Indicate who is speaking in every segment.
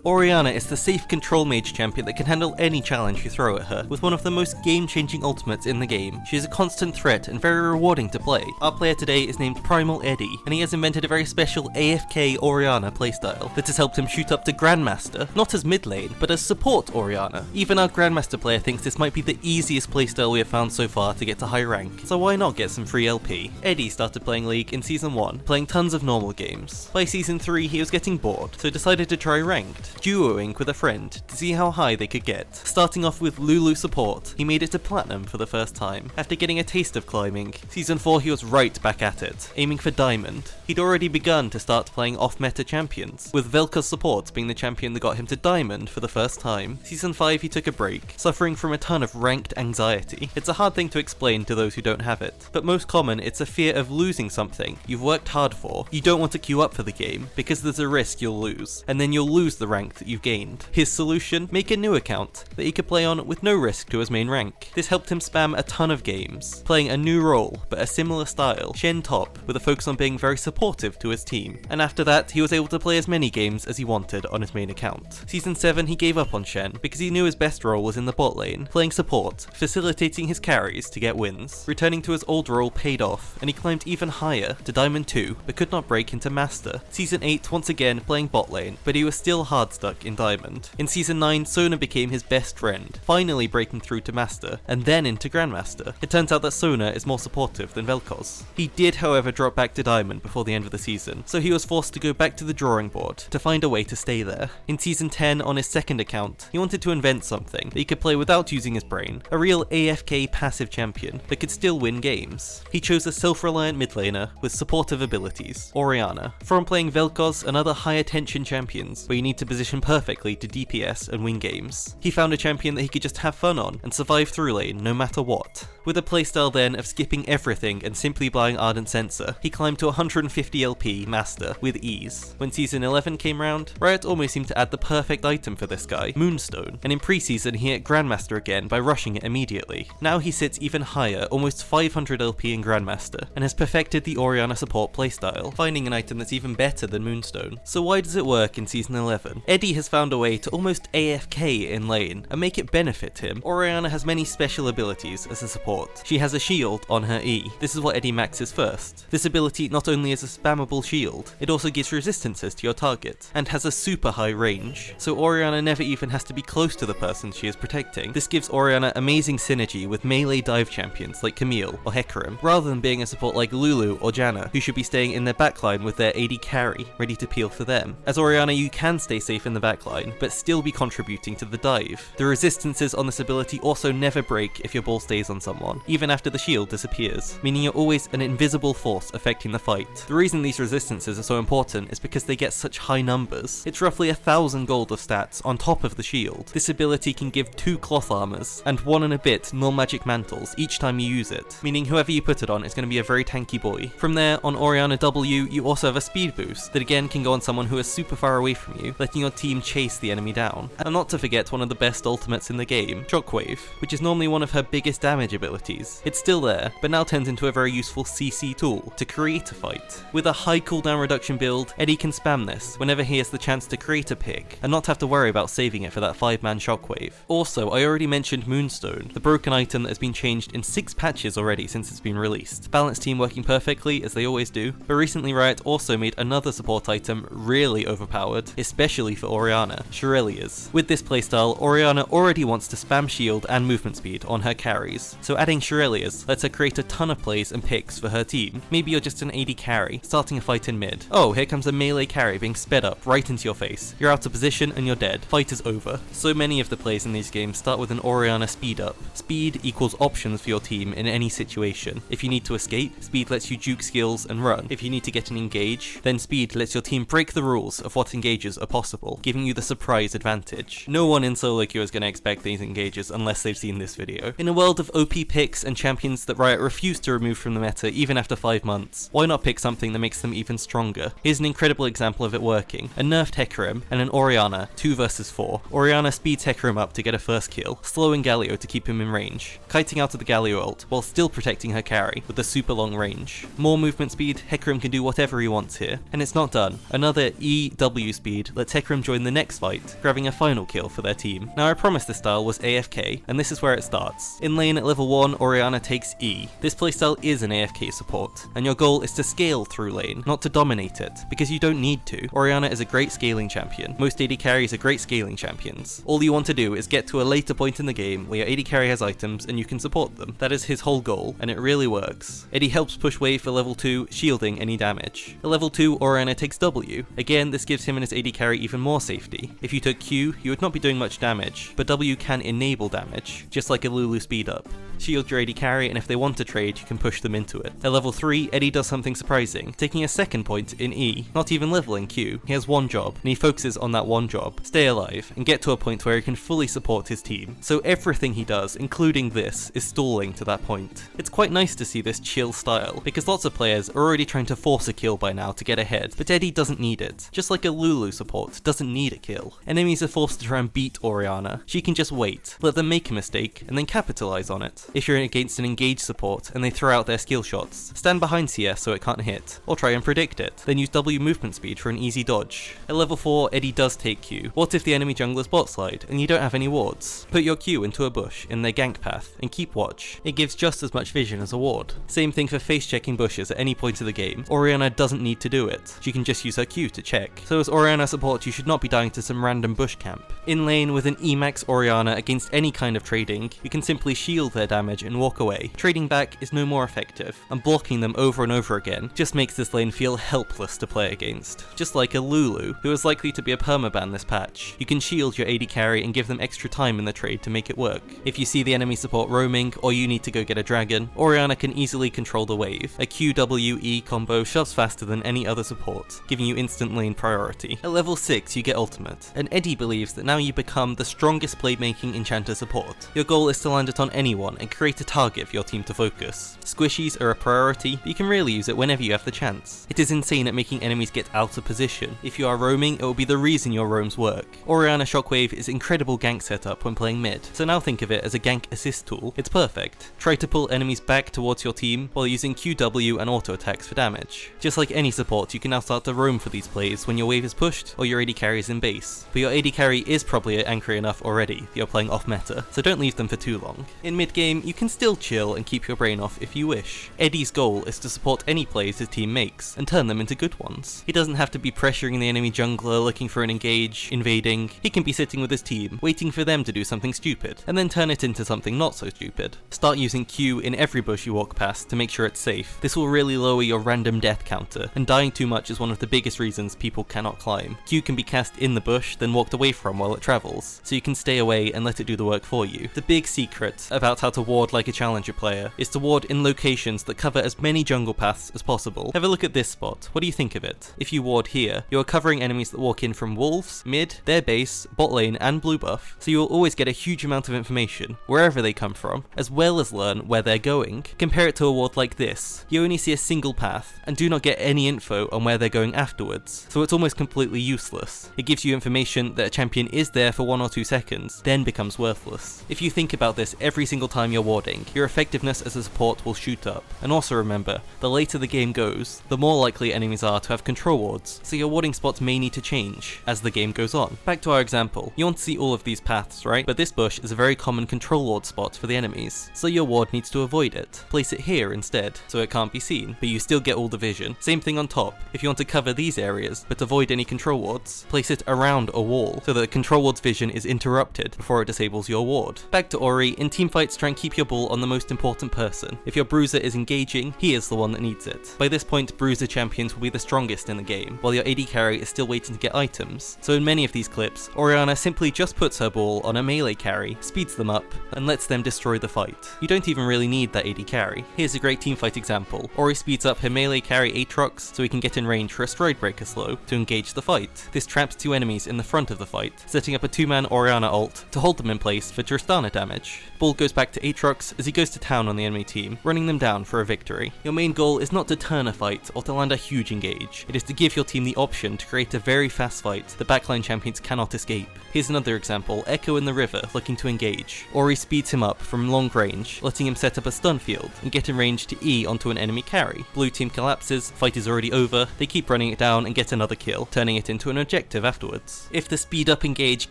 Speaker 1: Orianna is the safe control mage champion that can handle any challenge you throw at her, with one of the most game-changing ultimates in the game. She is a constant threat and very rewarding to play. Our player today is named Primal Eddie, and he has invented a very special AFK Orianna playstyle that has helped him shoot up to Grandmaster, not as mid lane, but as support Orianna. Even our Grandmaster player thinks this might be the easiest playstyle we have found so far to get to high rank, so why not get some free LP? Eddie started playing League in Season 1, playing tons of normal games. By Season 3 he was getting bored, so decided to try Ranked, duoing with a friend to see how high they could get. Starting off with Lulu support, he made it to Platinum for the first time. After getting a taste of climbing, Season 4 he was right back at it, aiming for Diamond. He'd already begun to start playing off-meta champions, with Velka's support being the champion that got him to Diamond for the first time. Season 5 he took a break, suffering from a ton of ranked anxiety. It's a hard thing to explain to those who don't have it, but most common it's a fear of losing something you've worked hard for. You don't want to queue up for the game, because there's a risk you'll lose, and then you'll lose the rank that you've gained. His solution? Make a new account that he could play on with no risk to his main rank. This helped him spam a ton of games, playing a new role but a similar style, Shen top, with a focus on being very supportive to his team. And after that he was able to play as many games as he wanted on his main account. Season 7 he gave up on Shen because he knew his best role was in the bot lane, playing support, facilitating his carries to get wins. Returning to his old role paid off, and he climbed even higher to Diamond 2 but could not break into Master. Season 8 once again playing bot lane, but he was still hard stuck in Diamond. In Season 9, Sona became his best friend, finally breaking through to Master, and then into Grandmaster. It turns out that Sona is more supportive than Vel'Koz. He did however drop back to Diamond before the end of the season, so he was forced to go back to the drawing board to find a way to stay there. In Season 10, on his second account, he wanted to invent something that he could play without using his brain, a real AFK passive champion that could still win games. He chose a self-reliant mid laner with supportive abilities, Orianna. From playing Vel'Koz and other high attention champions, where you need to position perfectly to DPS and win games, he found a champion that he could just have fun on and survive through lane no matter what. With a playstyle then of skipping everything and simply buying Ardent Censer, he climbed to 150 LP Master with ease. When Season 11 came round, Riot almost seemed to add the perfect item for this guy, Moonstone, and in pre-season he hit Grandmaster again by rushing it immediately. Now he sits even higher, almost 500 LP in Grandmaster, and has perfected the Orianna support playstyle, finding an item that's even better than Moonstone. So why does it work in Season 11? Eddie has found a way to almost AFK in lane and make it benefit him. Orianna has many special abilities as a support. She has a shield on her E. This is what Eddie maxes first. This ability not only is a spammable shield, it also gives resistances to your target, and has a super high range, so Orianna never even has to be close to the person she is protecting. This gives Orianna amazing synergy with melee dive champions like Camille or Hecarim, rather than being a support like Lulu or Janna, who should be staying in their backline with their AD carry, ready to peel for them. As Orianna you can stay safe in the backline, but still be contributing to the dive. The resistances on this ability also never break if your ball stays on someone, even after the shield disappears, meaning you're always an invisible force affecting the fight. The reason these resistances are so important is because they get such high numbers. It's roughly 1,000 gold of stats on top of the shield. This ability can give 2 cloth armors and 1 and a bit null magic mantles each time you use it, meaning whoever you put it on is going to be a very tanky boy. From there, on Orianna W, you also have a speed boost that again can go on someone who is super far away from you, letting your team chase the enemy down. And not to forget one of the best ultimates in the game, Shockwave, which is normally one of her biggest damage abilities. It's still there, but now turns into a very useful CC tool to create a fight. With a high cooldown reduction build, Eddie can spam this whenever he has the chance to create a pick, and not have to worry about saving it for that 5-man Shockwave. Also, I already mentioned Moonstone, the broken item that has been changed in 6 patches already since it's been released. Balanced team working perfectly, as they always do, but recently Riot also made another support item really overpowered, especially for Orianna, Shirelia's. With this playstyle, Orianna already wants to spam shield and movement speed on her carries, so adding Shirelia's lets her create a ton of plays and picks for her team. Maybe you're just an AD carry, starting a fight in mid. Oh, here comes a melee carry being sped up right into your face. You're out of position and you're dead. Fight is over. So many of the plays in these games start with an Orianna speed up. Speed equals options for your team in any situation. If you need to escape, speed lets you juke skills and run. If you need to get an engage, then speed lets your team break the rules of what engages are possible, giving you the surprise advantage. No one in solo queue is going to expect these engages unless they've seen this video. In a world of OP picks and champions that Riot refuse to remove from the meta even after 5 months, why not pick something that makes them even stronger? Here's an incredible example of it working. A nerfed Hecarim and an Orianna 2 versus 4. Orianna speeds Hecarim up to get a first kill, slowing Galio to keep him in range, kiting out of the Galio ult while still protecting her carry with a super long range. More movement speed, Hecarim can do whatever he wants here, and it's not done. Another EW speed lets Hecarim Hecarim join the next fight, grabbing a final kill for their team. Now I promised this style was AFK, and this is where it starts. In lane at level 1, Orianna takes E. This playstyle is an AFK support, and your goal is to scale through lane, not to dominate it, because you don't need to. Orianna is a great scaling champion. Most AD carries are great scaling champions. All you want to do is get to a later point in the game where your AD carry has items and you can support them. That is his whole goal, and it really works. Eddie helps push wave for level 2, shielding any damage. At level 2, Orianna takes W. Again, this gives him and his AD carry even more safety. If you took Q, you would not be doing much damage, but W can enable damage, just like a Lulu speed up. Shield your AD carry, and if they want to trade, you can push them into it. At level 3, Eddie does something surprising, taking a second point in E, not even leveling Q. He has one job, and he focuses on that one job: stay alive, and get to a point where he can fully support his team. So everything he does, including this, is stalling to that point. It's quite nice to see this chill style, because lots of players are already trying to force a kill by now to get ahead, but Eddie doesn't need it. Just like a Lulu support doesn't need a kill. Enemies are forced to try and beat Orianna. She can just wait, let them make a mistake, and then capitalize on it. If you're against an engaged support and they throw out their skill shots, stand behind CS so it can't hit, or try and predict it, then use W movement speed for an easy dodge. At level 4, Eddie does take Q. What if the enemy jungler's bot slide and you don't have any wards? Put your Q into a bush in their gank path and keep watch. It gives just as much vision as a ward. Same thing for face checking bushes at any point of the game. Orianna doesn't need to do it. She can just use her Q to check. So as Orianna support, you should not be dying to some random bush camp. In lane with an Emax Orianna against any kind of trading, you can simply shield their damage and walk away. Trading back is no more effective, and blocking them over and over again just makes this lane feel helpless to play against. Just like a Lulu, who is likely to be a permaban this patch. You can shield your AD carry and give them extra time in the trade to make it work. If you see the enemy support roaming, or you need to go get a dragon, Orianna can easily control the wave. A QWE combo shoves faster than any other support, giving you instant lane priority. At level 6, you get ultimate, and Eddie believes that now you become the strongest playmaking enchanter support. Your goal is to land it on anyone and create a target for your team to focus. Squishies are a priority, but you can really use it whenever you have the chance. It is insane at making enemies get out of position. If you are roaming, it will be the reason your roams work. Orianna Shockwave is incredible gank setup when playing mid, so now think of it as a gank assist tool. It's perfect. Try to pull enemies back towards your team while using QW and auto attacks for damage. Just like any support, you can now start to roam for these plays when your wave is pushed or your AD carry is in base. But your AD carry is probably angry enough already that you're playing off meta, so don't leave them for too long. In mid game, you can still chill and keep your brain off if you wish. Eddie's goal is to support any plays his team makes and turn them into good ones. He doesn't have to be pressuring the enemy jungler, looking for an engage, invading. He can be sitting with his team, waiting for them to do something stupid, and then turn it into something not so stupid. Start using Q in every bush you walk past to make sure it's safe. This will really lower your random death counter, and dying too much is one of the biggest reasons people cannot climb. Q can be cast in the bush, then walked away from while it travels, so you can stay away and let it do the work for you. The big secret about how to ward like a challenger player is to ward in locations that cover as many jungle paths as possible. Have a look at this spot. What do you think of it? If you ward here, you are covering enemies that walk in from wolves, mid, their base, bot lane, and blue buff, so you will always get a huge amount of information, wherever they come from, as well as learn where they're going. Compare it to a ward like this. You only see a single path, and do not get any info on where they're going afterwards, so it's almost completely useless. It gives you information that a champion is there for 1 or 2 seconds, then becomes worthless. If you think about this every single time you're warding, your effectiveness as a support will shoot up. And also remember, the later the game goes, the more likely enemies are to have control wards, so your warding spots may need to change as the game goes on. Back to our example, you want to see all of these paths, right? But this bush is a very common control ward spot for the enemies, so your ward needs to avoid it. Place it here instead, so it can't be seen, but you still get all the vision. Same thing on top. If you want to cover these areas, but avoid any control wards, place it around a wall, so that the control ward's vision is interrupted before it disables your ward. Back to Ori, in teamfights try and keep your ball on the most important person. If your bruiser is engaging, he is the one that needs it. By this point, bruiser champions will be the strongest in the game, while your AD carry is still waiting to get items. So in many of these clips, Orianna simply just puts her ball on a melee carry, speeds them up, and lets them destroy the fight. You don't even really need that AD carry. Here's a great teamfight example. Ori speeds up her melee carry Aatrox so he can get in range for a stride breaker slow to engage the fight. This traps 2 enemies in the front of the fight, setting up a 2-man Orianna ult to hold them in place for Tristana damage. Ball goes back to Aatrox as he goes to town on the enemy team, running them down for a victory. Your main goal is not to turn a fight or to land a huge engage. It is to give your team the option to create a very fast fight the backline champions cannot escape. Here's another example, Echo in the river looking to engage. Ori speeds him up from long range, letting him set up a stun field and get in range to E onto an enemy carry. Blue team collapses, fight is already over, they keep running it down and get another kill, turning it into an objective. objective afterwards. If the speed up engage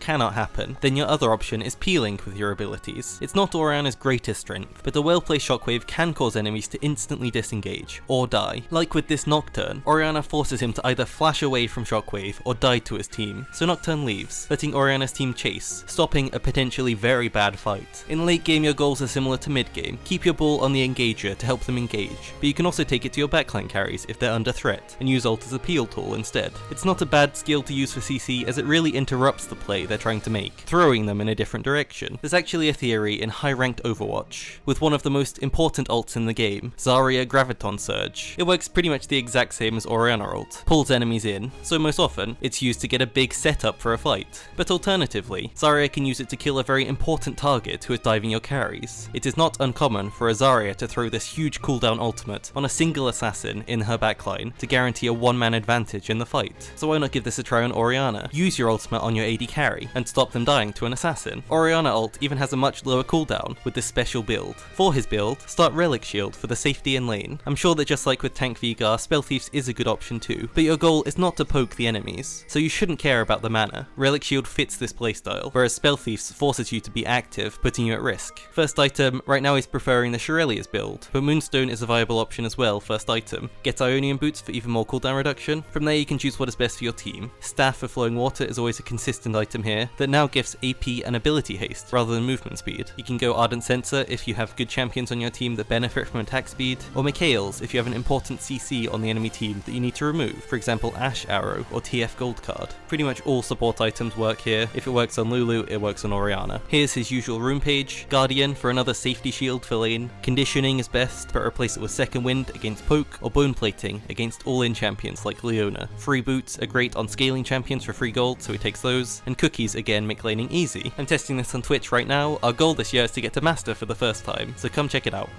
Speaker 1: cannot happen, then your other option is peeling with your abilities. It's not Orianna's greatest strength, but a well-placed shockwave can cause enemies to instantly disengage, or die. Like with this Nocturne, Orianna forces him to either flash away from shockwave or die to his team, so Nocturne leaves, letting Orianna's team chase, stopping a potentially very bad fight. In late game your goals are similar to mid game, keep your ball on the engager to help them engage, but you can also take it to your backline carries if they're under threat, and use ult as a peel tool instead. It's not a bad skill to use for CC as it really interrupts the play they're trying to make, throwing them in a different direction. There's actually a theory in high-ranked Overwatch, with one of the most important ults in the game, Zarya Graviton Surge. It works pretty much the exact same as Orianna ult, pulls enemies in, so most often, it's used to get a big setup for a fight. But alternatively, Zarya can use it to kill a very important target who is diving your carries. It is not uncommon for a Zarya to throw this huge cooldown ultimate on a single assassin in her backline to guarantee a one-man advantage in the fight. So why not give this a try on Orianna? Use your ultimate on your AD carry, and stop them dying to an assassin. Orianna ult even has a much lower cooldown with this special build. For his build, start Relic Shield for the safety in lane. I'm sure that just like with Tank Veigar, Spell Thieves is a good option too, but your goal is not to poke the enemies, so you shouldn't care about the mana. Relic Shield fits this playstyle, whereas Spell Thieves forces you to be active, putting you at risk. First item, right now he's preferring the Shurelya's build, but Moonstone is a viable option as well first item. Get Ionian Boots for even more cooldown reduction. From there you can choose what is best for your team. Staff for Flowing Water is always a consistent item here, that now gives AP and ability haste rather than movement speed. You can go Ardent Sensor if you have good champions on your team that benefit from attack speed, or Mikhail's if you have an important CC on the enemy team that you need to remove, for example Ash Arrow or TF Gold Card. Pretty much all support items work here. If it works on Lulu, it works on Orianna. Here's his usual rune page. Guardian for another safety shield for lane. Conditioning is best, but replace it with Second Wind against poke, or Bone Plating against all-in champions like Leona. Free boots are great on scaling champions for free gold, so he takes those, and cookies again make laning easy. I'm testing this on Twitch right now. Our goal this year is to get to Master for the first time, so come check it out.